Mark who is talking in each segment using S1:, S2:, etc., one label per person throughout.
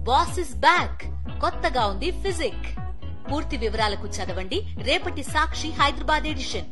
S1: Boss is back కొత్తగా ఉంది physique. పూర్తి వివరాలకు చదవండి రేపటి సాక్షి హైదరాబాద్ ఎడిషన్.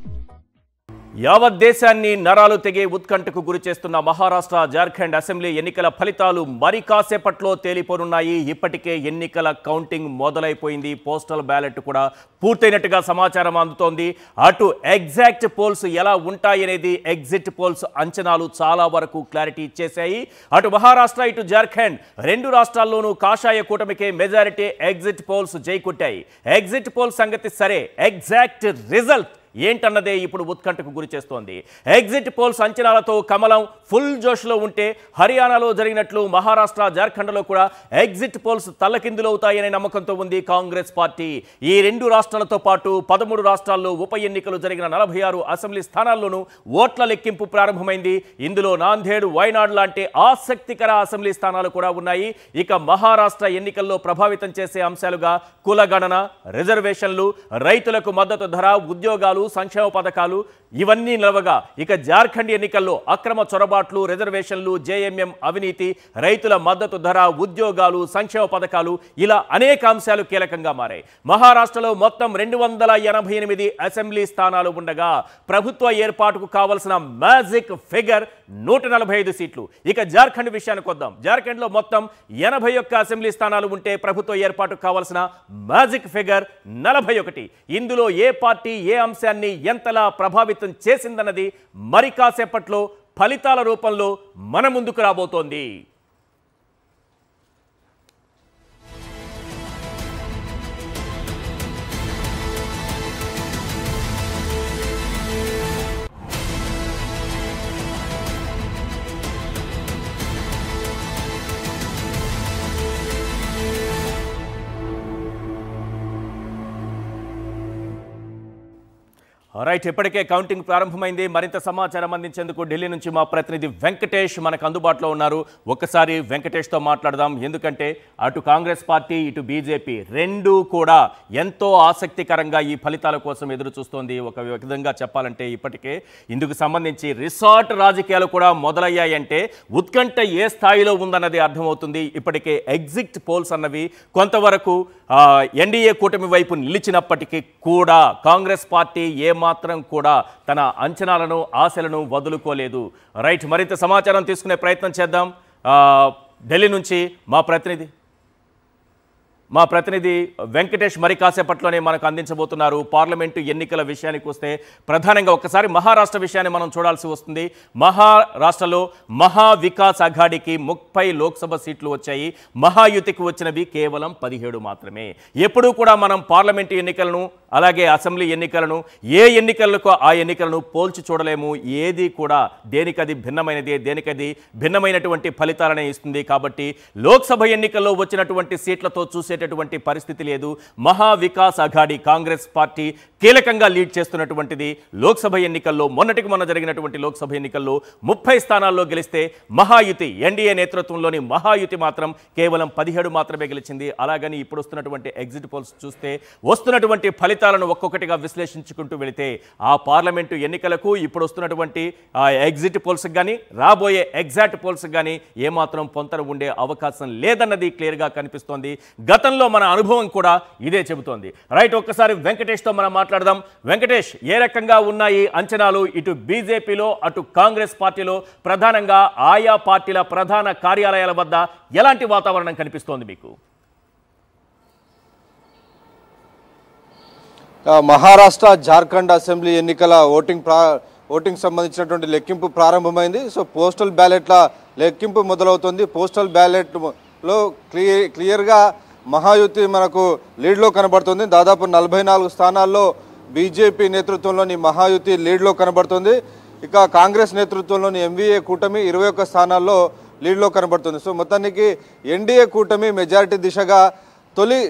S2: యావత్ దేశాన్ని నరాలు తెగే ఉత్కంఠకు గురి చేస్తున్న మహారాష్ట్ర జార్ఖండ్ అసెంబ్లీ ఎన్నికల ఫలితాలు మరి కాసేపట్లో తేలిపోనున్నాయి. ఇప్పటికే ఎన్నికల కౌంటింగ్ మొదలైపోయింది. పోస్టల్ బ్యాలెట్ కూడా పూర్తయినట్టుగా సమాచారం అందుతోంది. అటు ఎగ్జాక్ట్ పోల్స్ ఎలా ఉంటాయనేది ఎగ్జిట్ పోల్స్ అంచనాలు చాలా వరకు క్లారిటీ ఇచ్చేశాయి. అటు మహారాష్ట్ర ఇటు జార్ఖండ్ రెండు రాష్ట్రాల్లోనూ కాషాయ కూటమికే మెజారిటీ ఎగ్జిట్ పోల్స్ జైకొట్టాయి. ఎగ్జిట్ పోల్ సంగతి సరే, ఎగ్జాక్ట్ రిజల్ట్ ఏంటన్నదే ఇప్పుడు ఉత్కంఠకు గురి చేస్తోంది. ఎగ్జిట్ పోల్స్ అంచనాలతో కమలం ఫుల్ జోష్లో ఉంటే హర్యానాలో జరిగినట్లు మహారాష్ట్ర జార్ఖండ్లో కూడా ఎగ్జిట్ పోల్స్ తల్లకిందులవుతాయనే నమ్మకంతో ఉంది కాంగ్రెస్ పార్టీ. ఈ రెండు రాష్ట్రాలతో పాటు 13 రాష్ట్రాల్లో ఉప ఎన్నికలు జరిగిన 46 అసెంబ్లీ స్థానాల్లోనూ ఓట్ల లెక్కింపు ప్రారంభమైంది. ఇందులో నాందేడ్, వైనాడ్ లాంటి ఆసక్తికర అసెంబ్లీ స్థానాలు కూడా ఉన్నాయి. ఇక మహారాష్ట్ర ఎన్నికల్లో ప్రభావితం చేసే అంశాలుగా కులగణన, రిజర్వేషన్లు, రైతులకు మద్దతు ధర, ఉద్యోగాలు, సంక్షేమ పథకాలు ఇవన్నీ నిలవగా ఇక జార్ఖండ్ ఎన్నికల్లో అక్రమ చొరబాట్లు, రిజర్వేషన్లు, జేఎంఎం అవినీతి, రైతుల మద్దతు ధర, ఉద్యోగాలు, సంక్షేమ పథకాలు ఇలా అనేక అంశాలు కీలకంగా మారాయి. మహారాష్ట్రలో మొత్తం 288 అసెంబ్లీ స్థానాలు ఉండగా ప్రభుత్వ ఏర్పాటుకు కావలసిన మ్యాజిక్ ఫిగర్ 145 సీట్లు. ఇక జార్ఖండ్ విషయానికి వద్దాం. జార్ఖండ్లో మొత్తం 81 అసెంబ్లీ స్థానాలు ఉంటే ప్రభుత్వ ఏర్పాటుకు కావలసిన మ్యాజిక్ ఫిగర్ 41. ఇందులో ఏ పార్టీ ఏ అంశాన్ని ఎంతలా ప్రభావితం చేసిందన్నది మరి కాసేపట్లో ఫలితాల రూపంలో మన ముందుకు రాబోతోంది. రైట్, ఇప్పటికే కౌంటింగ్ ప్రారంభమైంది. మరింత సమాచారం అందించేందుకు ఢిల్లీ నుంచి మా ప్రతినిధి వెంకటేష్ మనకు అందుబాటులో ఉన్నారు. ఒక్కసారి వెంకటేష్తో మాట్లాడదాం. ఎందుకంటే అటు కాంగ్రెస్ పార్టీ ఇటు బీజేపీ రెండూ కూడా ఎంతో ఆసక్తికరంగా ఈ ఫలితాల కోసం ఎదురు చూస్తోంది. ఒక విధంగా చెప్పాలంటే ఇప్పటికే ఇందుకు సంబంధించి రిసార్ట్ రాజకీయాలు కూడా మొదలయ్యాయంటే ఉత్కంఠ ఏ స్థాయిలో ఉందన్నది అర్థమవుతుంది. ఇప్పటికే ఎగ్జిట్ పోల్స్ అన్నవి కొంతవరకు ఎన్డీఏ కూటమి వైపు నిలిచినప్పటికీ కూడా కాంగ్రెస్ పార్టీ ఏమాత్రం కూడా తన అంచనాలను, ఆశలను వదులుకోలేదు. రైట్, మరింత సమాచారం తీసుకునే ప్రయత్నం చేద్దాం. ఢిల్లీ నుంచి మా ప్రతినిధి వెంకటేష్ మరి కాసేపట్లోనే మనకు అందించబోతున్నారు. పార్లమెంటు ఎన్నికల విషయానికి వస్తే ప్రధానంగా ఒకసారి మహారాష్ట్ర విషయాన్ని మనం చూడాల్సి వస్తుంది. మహారాష్ట్రలో మహా వికాస్ అఘాడీకి 30 లోక్సభ సీట్లు వచ్చాయి. మహాయుతికి వచ్చినవి కేవలం 17 మాత్రమే. ఎప్పుడూ కూడా మనం పార్లమెంటు ఎన్నికలను అలాగే అసెంబ్లీ ఎన్నికలను ఏ ఎన్నికలకు ఆ ఎన్నికలను పోల్చి చూడలేము. ఏది కూడా దేనికది భిన్నమైనది, దేనికది భిన్నమైనటువంటి ఫలితాలనే ఇస్తుంది. కాబట్టి లోక్సభ ఎన్నికల్లో వచ్చినటువంటి సీట్లతో చూసేటటువంటి పరిస్థితి లేదు. మహా వికాస్ అఘాడీ కాంగ్రెస్ పార్టీ కీలకంగా లీడ్ చేస్తున్నటువంటిది. లోక్సభ ఎన్నికల్లో మొన్న జరిగినటువంటి లోక్సభ ఎన్నికల్లో 30 స్థానాల్లో గెలిస్తే మహాయుతి ఎన్డీఏ నేతృత్వంలోని మహాయుతి మాత్రం కేవలం 17 మాత్రమే గెలిచింది. అలాగని ఇప్పుడు వస్తున్నటువంటి ఎగ్జిట్ పోల్స్ చూస్తే వస్తున్నటువంటి ఫలితాలను ఒక్కొక్కటిగా విశ్లేషించుకుంటూ వెళితే ఆ పార్లమెంటు ఎన్నికలకు ఇప్పుడు వస్తున్నటువంటి ఎగ్జిట్ పోల్స్ కానీ రాబోయే ఎగ్జాక్ట్ పోల్స్ కానీ ఏమాత్రం పొంతన ఉండే అవకాశం లేదన్నది క్లియర్గా కనిపిస్తోంది. గతంలో మన అనుభవం కూడా ఇదే చెబుతోంది. రైట్, ఒక్కసారి వెంకటేష్తో మనం మాట్లాడదాం. వెంకటేష్, ఏ రకంగా ఉన్నాయి అంచనాలు ఇటు బీజేపీలో అటు కాంగ్రెస్ పార్టీలో? ప్రధానంగా ఆయా పార్టీల ప్రధాన కార్యాలయాల వద్ద ఎలాంటి వాతావరణం కనిపిస్తోంది మీకు?
S3: మహారాష్ట్ర, జార్ఖండ్ అసెంబ్లీ ఎన్నికల ఓటింగ్ సంబంధించినటువంటి లెక్కింపు ప్రారంభమైంది. సో పోస్టల్ బ్యాలెట్ల లెక్కింపు మొదలవుతుంది. పోస్టల్ బ్యాలెట్లో క్లియర్గా మహాయుతి మనకు లీడ్లో కనబడుతుంది. దాదాపు 44 స్థానాల్లో బీజేపీ నేతృత్వంలోని మహాయుతి లీడ్లో కనబడుతుంది. ఇక కాంగ్రెస్ నేతృత్వంలోని ఎంవీఏ కూటమి 21 స్థానాల్లో లీడ్లో కనబడుతుంది. సో మొత్తానికి ఎన్డీఏ కూటమి మెజారిటీ దిశగా తొలి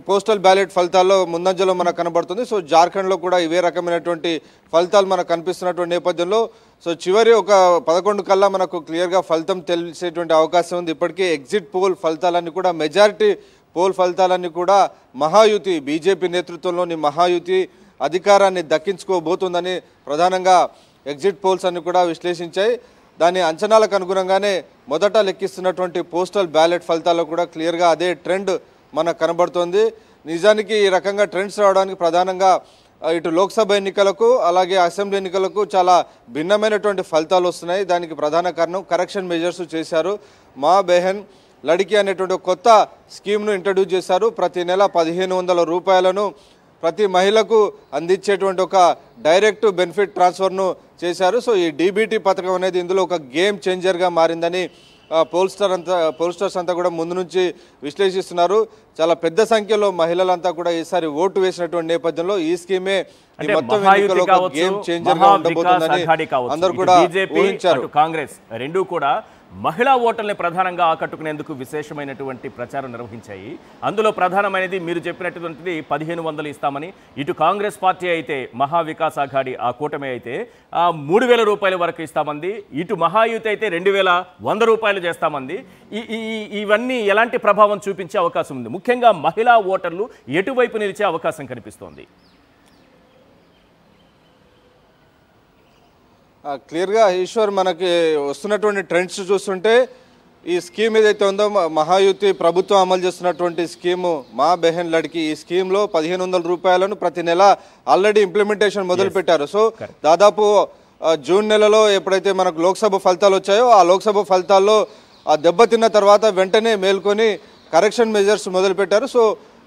S3: పోస్టల్ బ్యాలెట్ ఫలితాల్లో ముందంజలో మనకు కనబడుతుంది. సో జార్ఖండ్లో కూడా ఇవే రకమైనటువంటి ఫలితాలు మనకు కనిపిస్తున్నటువంటి నేపథ్యంలో సో చివరి ఒక 11 కల్లా మనకు క్లియర్గా ఫలితం తెలిసేటువంటి అవకాశం ఉంది. ఇప్పటికే ఎగ్జిట్ పోల్ ఫలితాలన్నీ కూడా మెజారిటీ పోల్ ఫలితాలన్నీ కూడా మహాయుతి బీజేపీ నేతృత్వంలోని మహాయుతి అధికారాన్ని దక్కించుకోబోతుందని ప్రధానంగా ఎగ్జిట్ పోల్స్ అన్ని కూడా విశ్లేషించాయి. దాని అంచనాలకు అనుగుణంగానే మొదట లెక్కిస్తున్నటువంటి పోస్టల్ బ్యాలెట్ ఫలితాల్లో కూడా క్లియర్గా అదే ట్రెండ్ మనకు కనబడుతోంది. నిజానికి ఈ రకంగా ట్రెండ్స్ రావడానికి ప్రధానంగా ఇటు లోక్సభ ఎన్నికలకు అలాగే అసెంబ్లీ ఎన్నికలకు చాలా భిన్నమైనటువంటి ఫలితాలు వస్తున్నాయి. దానికి ప్రధాన కారణం కరెక్షన్ మెజర్స్ చేశారు. మా బెహన్ లడికి అనేటువంటి కొత్త స్కీమ్ను ఇంట్రడ్యూస్ చేశారు. ప్రతి నెల 1500 రూపాయలను ప్రతి మహిళకు అందించేటువంటి ఒక డైరెక్ట్ బెనిఫిట్ ట్రాన్స్ఫర్ను చేశారు. సో ఈ డీబీటీ పథకం అనేది ఇందులో ఒక గేమ్ చేంజర్గా మారిందని పోల్స్టర్స్ అంతా కూడా ముందు నుంచి విశ్లేషిస్తున్నారు. చాలా పెద్ద సంఖ్యలో మహిళలంతా కూడా ఈసారి ఓటు వేసినటువంటి నేపథ్యంలో ఈ స్కీమే మొత్తం ఎన్నికల్లో ఒక గేమ్ చేంజర్ గా ఉండబోతుందని అందరూ కూడా ఊహించారు.
S2: కాంగ్రెస్ రెండూ కూడా మహిళా ఓటర్ని ప్రధానంగా ఆకట్టుకునేందుకు విశేషమైనటువంటి ప్రచారం నిర్వహించాయి. అందులో ప్రధానమైనది మీరు చెప్పినటువంటిది 1500 ఇస్తామని. ఇటు కాంగ్రెస్ పార్టీ అయితే మహావికాస్ అఘాడి ఆ కూటమి అయితే 3000 రూపాయల వరకు ఇస్తామంది. ఇటు మహాయుతి అయితే 2100 రూపాయలు చేస్తామంది. ఇవన్నీ ఎలాంటి ప్రభావం చూపించే అవకాశం ఉంది? ముఖ్యంగా మహిళా ఓటర్లు ఎటువైపు నిలిచే అవకాశం కనిపిస్తోంది?
S3: క్లియర్గా ఈశ్వర్ మనకి వస్తున్నటువంటి ట్రెండ్స్ చూస్తుంటే ఈ స్కీమ్ ఏదైతే ఉందో మహాయుతి ప్రభుత్వం అమలు చేస్తున్నటువంటి స్కీము మా బెహన్ లడికి, ఈ స్కీమ్లో 1500 రూపాయలను ప్రతి నెల ఆల్రెడీ ఇంప్లిమెంటేషన్ మొదలు పెట్టారు. సో దాదాపు జూన్ నెలలో ఎప్పుడైతే మనకు లోక్సభ ఫలితాలు వచ్చాయో ఆ లోక్సభ ఫలితాల్లో ఆ దెబ్బతిన్న తర్వాత వెంటనే మేల్కొని కరెక్షన్ మెజర్స్ మొదలు పెట్టారు. సో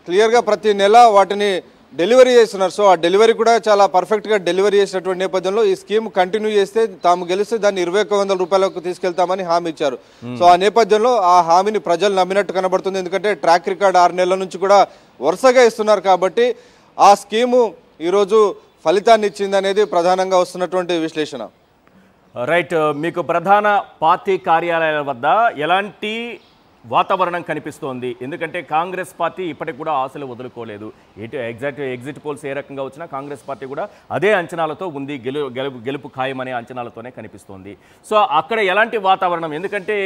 S3: క్లియర్గా ప్రతి నెల వాటిని డెలివరీ చేస్తున్నారు. సో ఆ డెలివరీ కూడా చాలా పర్ఫెక్ట్గా డెలివరీ చేసినటువంటి నేపథ్యంలో ఈ స్కీమ్ కంటిన్యూ చేస్తే తాము గెలిస్తే దాన్ని 2100 రూపాయలకు తీసుకెళ్తామని హామీ ఇచ్చారు. సో ఆ నేపథ్యంలో ఆ హామీని ప్రజలు నమ్మినట్టు కనబడుతుంది. ఎందుకంటే ట్రాక్ రికార్డ్ 6 నెలల నుంచి కూడా వరుసగా ఇస్తున్నారు కాబట్టి ఆ స్కీము ఈరోజు ఫలితాన్ని ఇచ్చింది అనేది ప్రధానంగా వస్తున్నటువంటి విశ్లేషణ.
S2: రైట్, మీకు ప్రధాన పార్టీ కార్యాలయాల వద్ద ఎలాంటి వాతావరణం కనిపిస్తోంది? ఎందుకంటే కాంగ్రెస్ పార్టీ ఇప్పటికి కూడా ఆశలు వదులుకోలేదు. ఎగ్జిట్ పోల్స్ ఏ రకంగా వచ్చినా కాంగ్రెస్ పార్టీ కూడా అదే అంచనాలతో ఉంది. గెలుపు ఖాయమనే అంచనాలతోనే కనిపిస్తోంది. సో అక్కడ ఎలాంటి వాతావరణం? ఎందుకంటే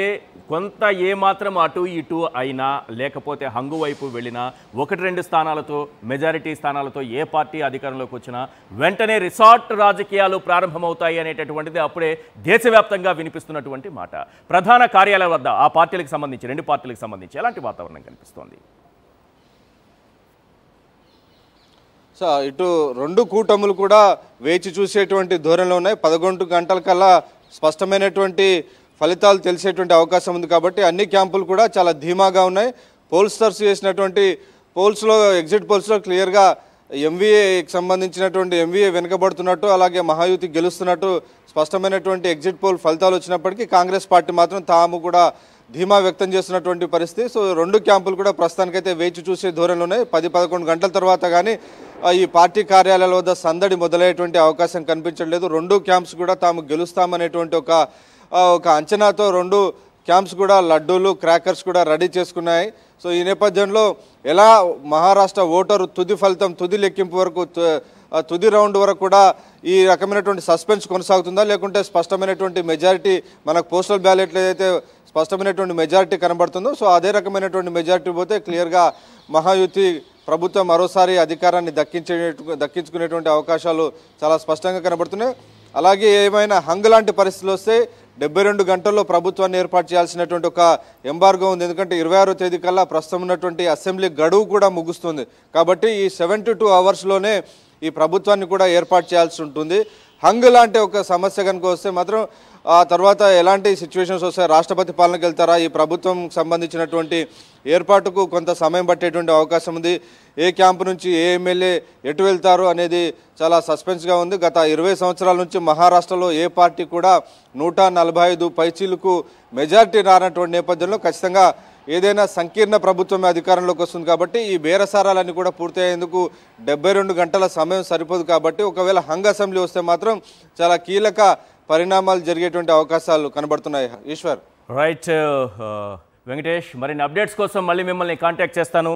S2: కొంత ఏమాత్రం అటు ఇటు అయినా లేకపోతే హంగు వైపు వెళ్ళినా 1-2 స్థానాలతో మెజారిటీ స్థానాలతో ఏ పార్టీ అధికారంలోకి వచ్చినా వెంటనే రిసార్ట్ రాజకీయాలు ప్రారంభమవుతాయి అనేటటువంటిది అప్పుడే దేశవ్యాప్తంగా వినిపిస్తున్నటువంటి మాట. ప్రధాన కార్యాలయాల వద్ద ఆ పార్టీలకు సంబంధించి 2 పార్టీలకు సంబంధించి ఎలాంటి వాతావరణం కనిపిస్తోంది?
S3: సో ఇటు 2 కూటములు కూడా వేచి చూసేటువంటి ధోరణిలో ఉన్నాయి. 11 గంటల కల్లా స్పష్టమైనటువంటి ఫలితాలు తెలిసేటువంటి అవకాశం ఉంది కాబట్టి అన్ని క్యాంపులు కూడా చాలా ధీమాగా ఉన్నాయి. పోల్స్టర్స్ చేసినటువంటి పోల్స్లో ఎగ్జిట్ పోల్స్లో క్లియర్గా ఎంవీఏకి సంబంధించినటువంటి ఎంవీఏ వెనుకబడుతున్నట్టు అలాగే మహాయుతి గెలుస్తున్నట్టు స్పష్టమైనటువంటి ఎగ్జిట్ పోల్ ఫలితాలు వచ్చినప్పటికీ కాంగ్రెస్ పార్టీ మాత్రం తాము కూడా ధీమా వ్యక్తం చేస్తున్నటువంటి పరిస్థితి. సో 2 క్యాంపులు కూడా ప్రస్తుతానికైతే వేచి చూసే ధోరణిలో ఉన్నాయి. 10-11 గంటల తర్వాత కానీ ఈ పార్టీ కార్యాలయాల వద్ద సందడి మొదలయ్యేటువంటి అవకాశం కనిపించట్లేదు. 2 క్యాంప్స్ కూడా తాము గెలుస్తామనేటువంటి ఒక అంచనాతో 2 క్యాంప్స్ కూడా లడ్డూలు క్రాకర్స్ కూడా రెడీ చేసుకున్నాయి. సో ఈ నేపథ్యంలో ఎలా మహారాష్ట్ర ఓటరు తుది ఫలితం తుది లెక్కింపు వరకు తుది రౌండ్ వరకు కూడా ఈ రకమైనటువంటి సస్పెన్స్ కొనసాగుతుందా లేకుంటే స్పష్టమైనటువంటి మెజారిటీ మనకు పోస్టల్ బ్యాలెట్లు ఏదైతే స్పష్టమైనటువంటి మెజారిటీ కనబడుతుందో సో అదే రకమైనటువంటి మెజారిటీ పోతే క్లియర్గా మహాయుతి ప్రభుత్వం మరోసారి అధికారాన్ని దక్కించుకునేటువంటి అవకాశాలు చాలా స్పష్టంగా కనబడుతున్నాయి. అలాగే ఏమైనా హంగ్ లాంటి పరిస్థితులు వస్తే 72 గంటల్లో ప్రభుత్వాన్ని ఏర్పాటు చేయాల్సినటువంటి ఒక ఎంబార్గో ఉంది. ఎందుకంటే 26వ తేదీ కల్లా ప్రస్తుతం ఉన్నటువంటి అసెంబ్లీ గడువు కూడా ముగుస్తుంది కాబట్టి ఈ 72 అవర్స్లోనే ఈ ప్రభుత్వాన్ని కూడా ఏర్పాటు చేయాల్సి ఉంటుంది. హంగ్ లాంటి ఒక సమస్య కనుక వస్తే మాత్రం ఆ తర్వాత ఎలాంటి సిచ్యువేషన్స్ వస్తాయి, రాష్ట్రపతి పాలనకు వెళ్తారా, ఈ ప్రభుత్వం సంబంధించినటువంటి ఏర్పాటుకు కొంత సమయం పట్టేటువంటి అవకాశం ఉంది. ఏ క్యాంపు నుంచి ఏ ఎమ్మెల్యే ఎటు వెళ్తారు అనేది చాలా సస్పెన్స్గా ఉంది. గత 20 సంవత్సరాల నుంచి మహారాష్ట్రలో ఏ పార్టీ కూడా 145 పైచీలకు మెజారిటీ రానటువంటి నేపథ్యంలో ఖచ్చితంగా ఏదైనా సంకీర్ణ ప్రభుత్వమే అధికారంలోకి వస్తుంది కాబట్టి ఈ బేరసారాలన్నీ కూడా పూర్తయ్యేందుకు 72 గంటల సమయం సరిపోదు. కాబట్టి ఒకవేళ హంగ్ అసెంబ్లీ వస్తే మాత్రం చాలా కీలక పరిణామాలు జరిగేటువంటి అవకాశాలు కనబడుతున్నాయి. ఈశ్వర్.
S2: రైట్ వెంకటేష్, మరిన్ని అప్డేట్స్ కోసం మళ్ళీ మిమ్మల్ని కాంటాక్ట్ చేస్తాను.